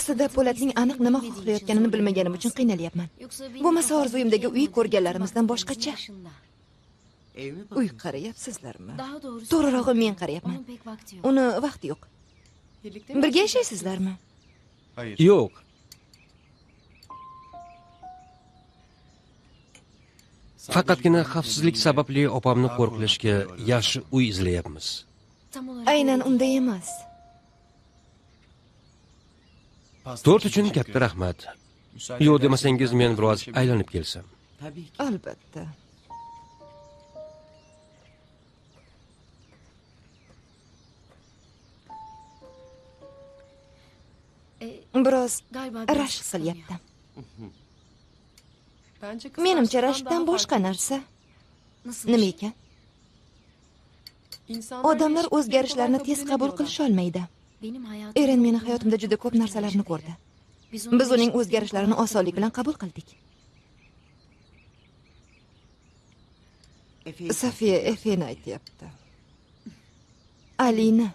Aslida Po'latning aniq nima xohlayotganini bilmaganim uchun qiynalyapman. Bo'lmasa orzuyimdagi uy ko'rganlarimizdan boshqacha. Uy qarayapsizlarmi? To'g'rirog'i men qarayapman. Uni vaqti yo'q. Birga yashaysizlarmi? Yo'q. Faqatgina xavfsizlik sababli opamni qo'riqlashga yaxshi uy izlayapmiz. Aynan unday emas. 4 uchun katta rahmat. Yo'q demasangiz men biroz aylanib kelsam. Tabii ki. Albatta. Biroz rashk qilyapti. Menimcha rashkdan boshqa narsa. Nima ekan? Odamlar o'zgarishlarni tez qabul qilisha olmaydi. Eren meni hayotimda juda ko'p narsalarni ko'rdi. Biz uning o'zgarishlarini osonlik bilan qabul qildik. Safiya Efeni aytyapti. Alini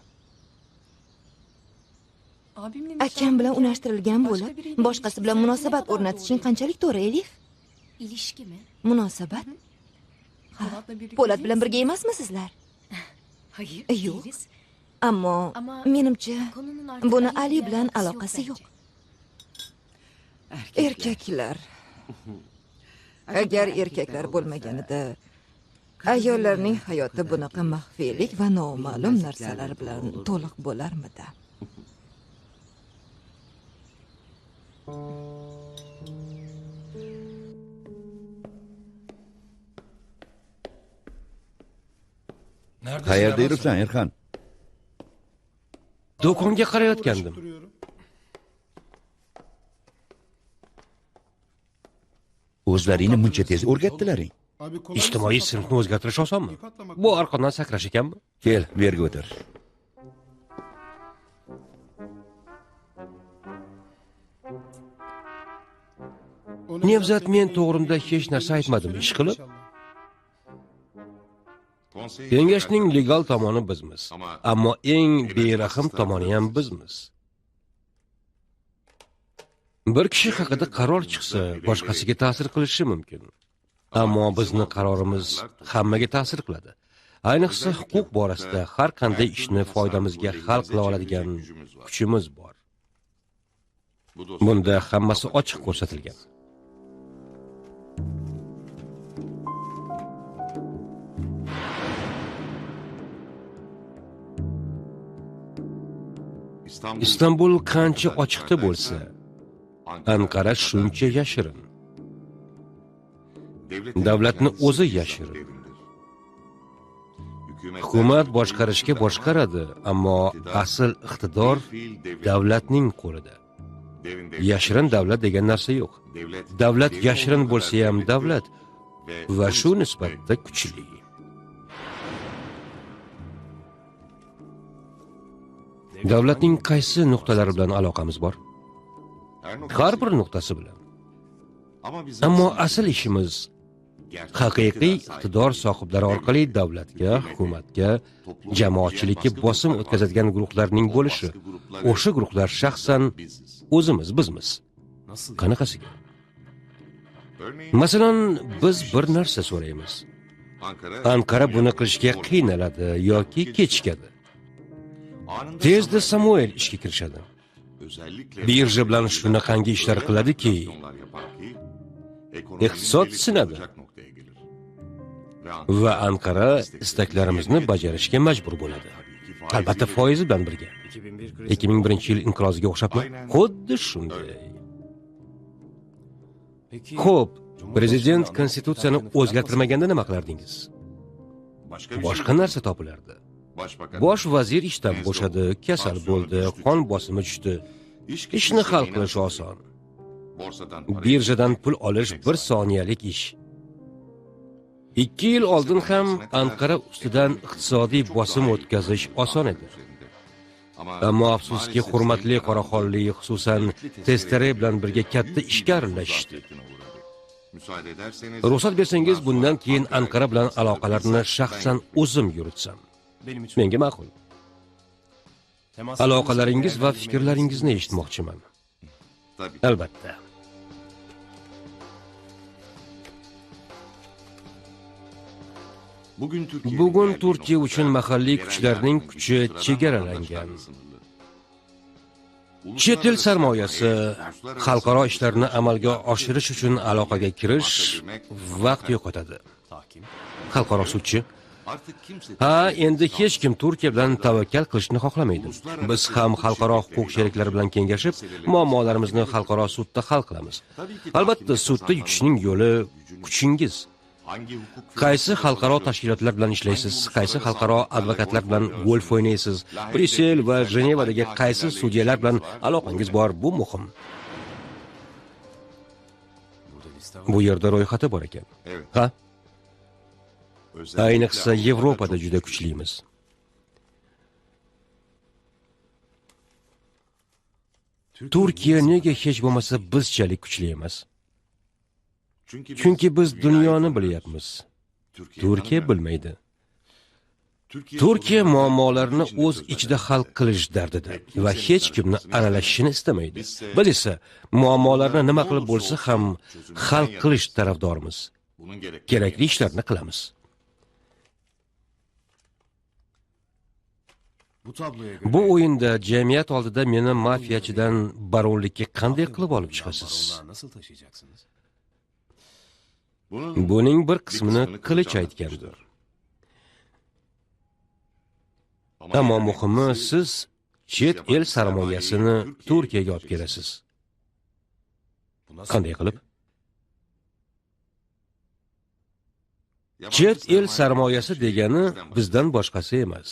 akam bilan unashtirilgan bo'lib, boshqasi bilan munosabat o'rnatishing qanchalik to'g'ri, Elif? İlişki mi? Munosabat? Ha, Po'lat bilan birga emasmi sizlar? Hayır, Yo'q. değiliz. Ammo menimcha Konunun artık buni Ali Ali ile bilan alakası aloqasi yok yo'q. Erkaklar. Agar erkaklar bo'lmaganida ayollarning hayoti bunaqa maxfiylik va noma'lum narsalar bilan to'liq bo'larmidi? Qayerda yuribsan, Erxon? Do'konga qarayotgandim. O'zlaringni muncha tez o'rgatdilaring. Ijtimoiy sinfni o'zgartirish osonmi? Bu arqondan sakrash ekanmi? Kel, bu yerga o'tir. Nevzat men to'g'rimda hech narsa aytmadim, ish qilib. Kengashning legal tomoni bizmiz, ammo eng berahm tomoni ham bizmiz. Bir kishi haqida qaror chiqsa, boshqasiga ta'sir qilishi mumkin. Ammo bizning qarorimiz hammaga ta'sir qiladi. Ayniqsa huquq borasida har qanday ishni foydamizga hal qila oladigan kuchimiz bor. Bunda hammasi ochiq ko'rsatilgan. Istanbul qancha ochiqda bo'lsa, Anqara shuncha yashirin. Davlatni o'zi yashirin. Hukumat boshqarishga boshqaradi, ammo asl iqtidor davlatning qo'lida. Yashirin davlat degan narsa yo'q. Davlat yashirin bo'lsa ham davlat va shu nisbatda kuchli. Davlatning qaysi nuqtalari bilan aloqamiz bor? Har bir nuqtasi bilan. Ammo asl ishimiz haqiqiy iqtidor sohiblari orqali davlatga, hukumatga, jamoatchilikka bosim o'tkazadigan guruhlarning bo'lishi. O'sha guruhlar shaxsan bizmiz. Qanaqasiga? Masalan, biz bir narsa so'raymiz. Anqara buni qilishga qiynaladi yoki kechikadi. Tezda Samuel ishga kirishadi. Birja bilan shunaqangi ishlar qiladiki, iqtisod sinadi. Va Anqara istaklarimizni bajarishga majbur bo'ladi. Albatta foiz bilan birga. 2001-yil inqiroziga o'xshabmi? Xuddi shunday. Xo'p, prezident konstitutsiyani o'zgartirmaganda nima qilardingiz? Boshqa narsa topilardi. Bosh vazir ishdan bo'shadi, kasal bo'ldi, qon bosimi tushdi. Ishni hal qilish oson. Birjadan pul olish 1 soniyalik ish. 2 yil oldin ham Anqara ustidan iqtisodiy bosim o'tkazish oson edi. Ammo afsuski, hurmatli qoraxonlik, xususan testare bilan birga katta ishga aralashishdi. Ruxsat bersangiz, bundan keyin Anqara bilan aloqalarni shaxsan o'zim yuritsam. Menga ma'qul. Aloqalaringiz va fikrlaringizni eshitmoqchiman. Albatta. Bugun Turkiya uchun mahalliy kuchlarning kuchi chegaralangan. Chet el sarmoyasi xalqaro ishlarni amalga oshirish uchun aloqaga kirish vaqt yo'qotadi. Xalqaro sudchi endi hech kim Turkiya bilan tavakkal qilishni xohlamaydi. Biz ham xalqaro huquq sheriklari bilan kengashib, muammolarimizni xalqaro sudda hal qilamiz. Albatta, sudda yutishning yo'li kuchingiz. Qaysi xalqaro tashkilotlar bilan ishlaysiz, qaysi xalqaro advokatlar bilan golf o'ynaysiz, Bryussel va Jenevadagi qaysi sudyalar bilan aloqangiz bor, bu muhim. Bu yerda ro'yxati bor ekan. Ha? Ayniqsa Yevropada juda kuchlimiz. Turkiya nega hech bo'lmasa bizchalik kuchli emas? Chunki biz dunyoni bilyapmiz. Turkiya bilmaydi. Turkiya muammolarini o'z ichida hal qilish dardida va hech kimni aralashishini istamaydi. Biz esa muammolarni nima qilib bo'lsa ham hal qilish tarafdorimiz. Kerakli ishlarni qilamiz. Bu o'yinda jamiyat oldida meni mafiyachidan baronlikka qanday qilib olib chiqasiz? Buning bir qismini Qilich aytgandir. Ammo muhimi, siz chet el sarmoyasini Turkiyaga olib kelasiz. Qanday qilib? Chet el sarmoyasi degani bizdan boshqasi emas.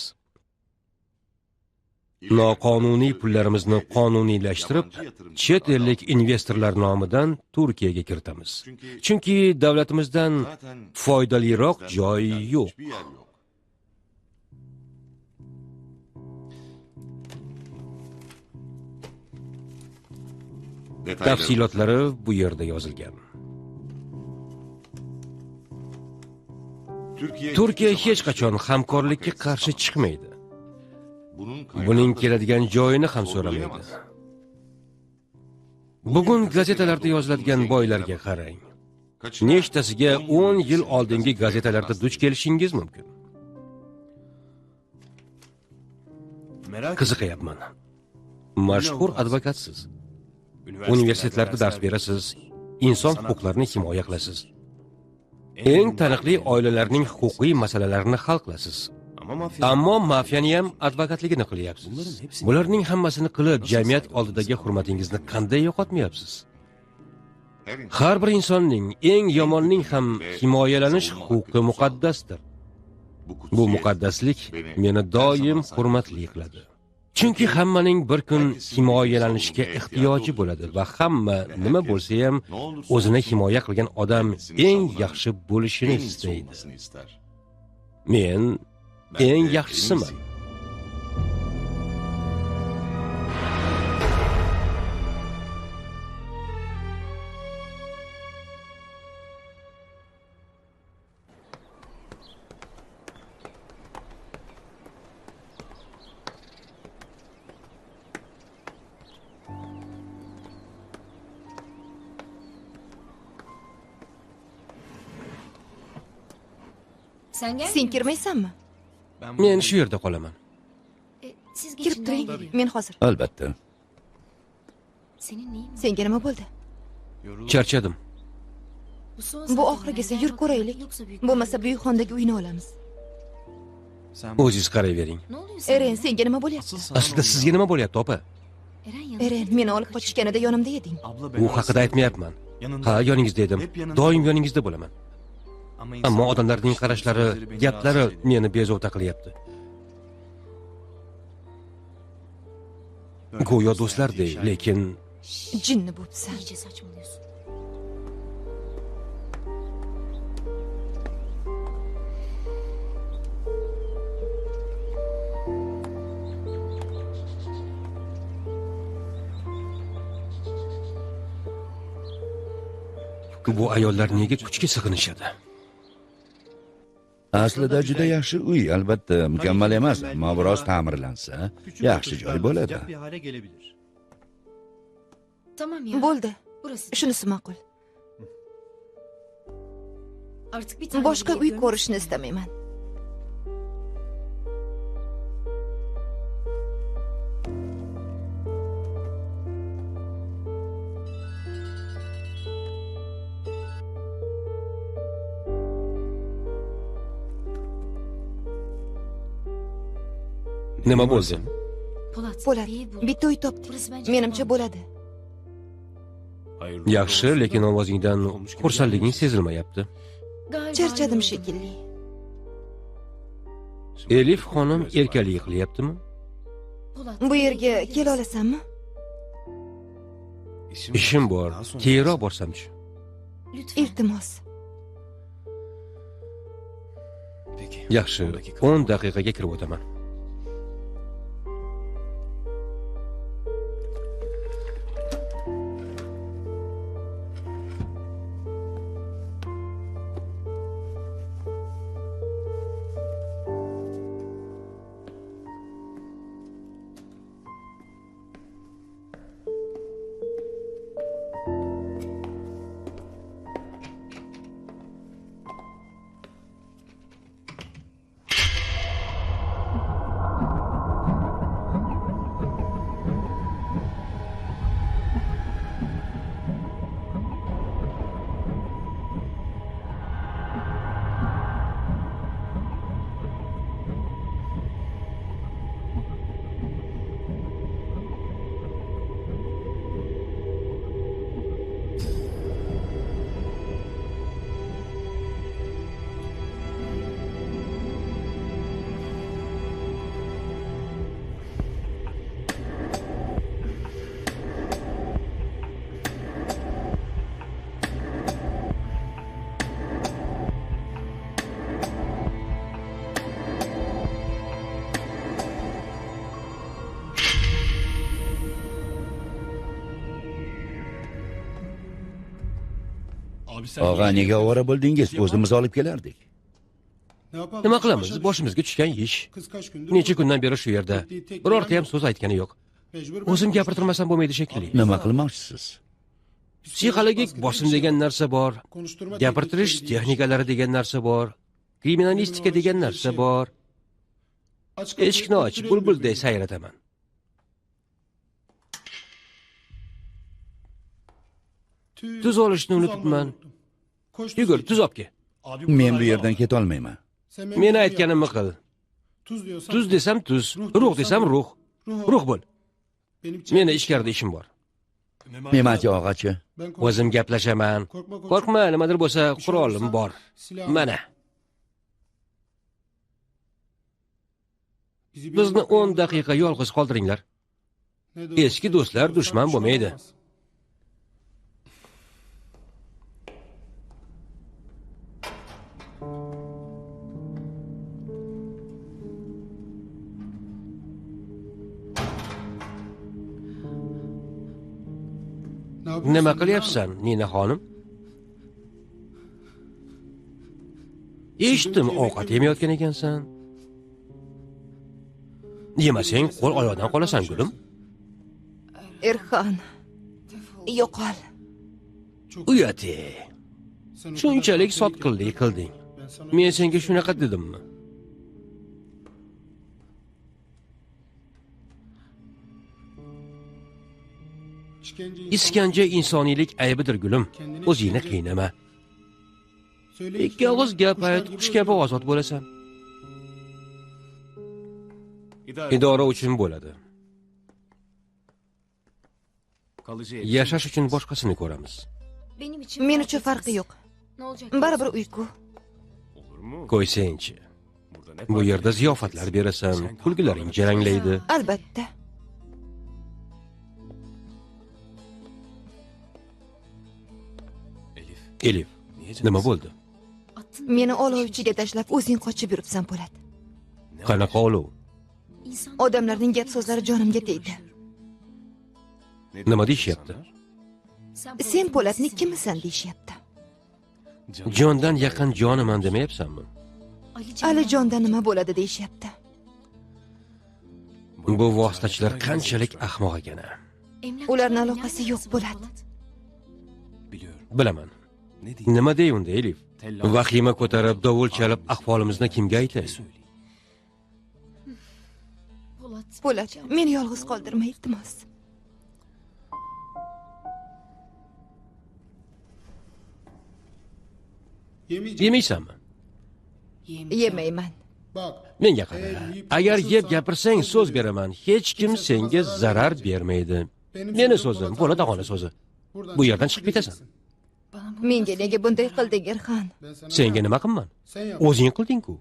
Noqonuniy pullarimizni qonuniylashtirib, chet ellik investorlar nomidan Turkiyaga kiritamiz. Chunki davlatimizdan foydaliroq joy yo'q. Tafsilotlari bu yerda yozilgan. Turkiya hech qachon hamkorlikka qarshi chiqmaydi. Buning keladigan joyini ham so'ramaydi. Bugun gazetalarda yoziladigan boylarga qarang. Nechtasiga 10 yil oldingi gazetalarda duch kelishingiz mumkin. Qiziqayapman. Mashhur advokatsiz. Universitetlarda dars berasiz, inson huquqlarini himoya qilasiz. Eng taniqli oilalarning huquqiy masalalarini hal qilasiz. Ammo mafiyani ham advokatligini qilyapsiz. Bularning hammasini qilib, jamiyat oldidagi hurmatingizni qanday yo'qotmayapsiz? Har bir insonning, eng yomonning ham himoyalanish huquqi muqaddasdir. Bu muqaddaslik meni doim hurmatli qiladi. Chunki hammaning bir kun himoyalanishga ehtiyoji bo'ladi va hamma nima bo'lsa ham o'zini himoya qilgan odam eng yaxshi bo'lishini istaydi. Men eng yaxshisiman. Sen kirmaysanmi? Men shu yerda qolaman. Siz Kirib turing, men hozir. Albatta. Senin neyin? Senga nima bo'ldi? Charchadim. Bu oxirgisi yur ko'raylik. Bo'lmasa Buyukxondagi uyni olamiz. O'zingiz qarayvering. Ne oluyor? Eren, senga nima bo'lyapti? Aslida sizga nima bo'lyapti, opa? Eren, meni olib qochishganida yonimda eding. U haqida aytmayapman. Ha, yoningizda edim. Doim yoningizda bo'laman. Ammo odamlarning qarashlari, gaplari meni bezovta qilyapti. Go'yo do'stlardek, lekin Jinni bo'psan. İyice saçmalıyorsun. bu ayollar nega kuchga sig'inishadi? Aslida juda yaxshi uy, albatta mukammal emas, ammo biroz ta'mirlansa, yaxshi joy bo'ladi. Tamam ya. Bo'ldi. Burası. Shunisi ma'qul. Artık bir tane Boshqa bile uy görmüş- ko'rishni istamayman. Nima bo'ldi? Polat. Bo'ladi. bir ev bul. Bitta uy topdik. Burası bence Menimcha tamam. bo'ladi. Yaxshi, lekin ovozingdan xursandliging sezilmayapti. Galiba Charchadim yoruldum. shekilli. Elif xonim erkalik qilyaptimi? Polat. Bu yerga kela olasanmi? Ishim bor. Keyinroq borsamchi. Lütfen. Iltimos. Yaxshi, 10 daqiqaga kirib o'taman. Og'a, nega ovora bo'ldingiz? O'zimiz olib kelardik. Nima qilamiz? Boshimizga tushgan ish. Necha kundan beri shu yerda. Birorta ham so'z aytgani yo'q. O'zim gapirtirmasam bo'lmaydi shekilli. Nima qilmoqchisiz? Psixologik bosim degan narsa bor. Gapirtirish texnikalari degan narsa bor. Kriminalistika degan narsa bor. Eshikni och, bulbulday sayrataman. Tuz olishni unutibman. Yugur, tuz olib kel. Men bu yerdan keta olmayman. Meni aytganimni qil. Tuz desam tuz, ruh desam ruh. Ruh bo'l. Meni ichkarida ishim bor. Ne'matchi og'achi. O'zim gaplashaman. Qo'rqma, nimadir bo'lsa, qurolim bor. Mana. Bizni 10 daqiqa yolg'iz qoldiringlar. Eski do'stlar dushman bo'lmaydi. Nima qilyapsan, Nina xonim? Eshitdim, ovqat yemayotgan ekansan. Yemasang qo'l oyoqdan qolasan, gulim. Erxon, yo'qol. Uyati. Shunchalik sotqinlik qilding. Men senga shunaqa dedimmi? Iskanja insoniylik aybidir, gulim. O'zingni qiynama. Ikki og'iz gap ayt, qush kabi ozod bo'lasan. Idora uchun bo'ladi. Yashash uchun boshqasini ko'ramiz. Men uchun farqi yo'q. Baribir uyku. Qo'ysangchi. Bu yerda ziyofatlar berasan, kulgilaring jaranglaydi. Albatta. Elif, nima bo'ldi? Meni olov ichiga tashlab o'zing qochib yuribsan, Po'lat. Qanaqa olov? Odamlarning gap so'zlari jonimga tegdi. Nima deyishyapti? Sen Po'latni kimsan deyishyapti. Jondan yaqin joniman demayapsanmi? Alijonda nima bo'ladi deyishyapti. Bu vositachilar qanchalik ahmoq ekan. Ularning aloqasi yo'q, Po'lat. Bilaman. Nima dey unda, Elif? Vahima ko'tarib, dovul chalib, ahvolimizni kimga aytay? Po'lat, meni yolg'iz qoldirma, iltimos. Yemaysanmi? Yemayman. Menga qara. Agar yeb gapirsang, so'z beraman, hech kim senga zarar bermaydi. Meni so'zim, Po'lat og'ani so'zi. Bu yerdan chiqib ketasan. Menga nega bunday qilding, Erxon? Senga nima qilman? O'zing qilding-ku.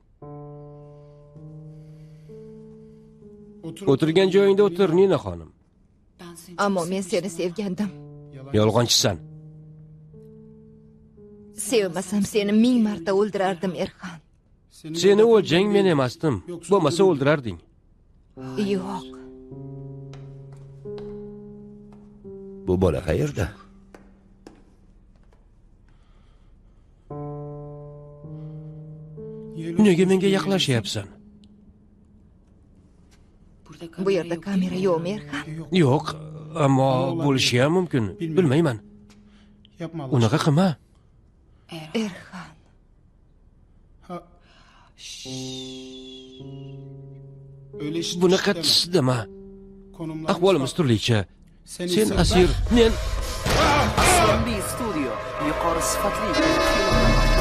O'tirgan joyingda o'tir, Nina xonim. Ammo men seni sevgandim. Yolg'onchisan. Sevmasam seni 1000 marta o'ldirardim, Erxon. Seni o'ljang men emasdim. Bo'lmasa o'ldirarding. Yo'q. Bu bola qayerda? Nega menga yaqinlashyapsan? Bu yerda kamera yo'qmi, Erxon? Yo'q, ammo bo'lishi ham mumkin. Bilmayman. Unaqa qilma. Erxon. Bunaqa tisdama. Ahvolimiz turlicha. Sen asir, men Aslanbey studio yuqori sifatli filmlar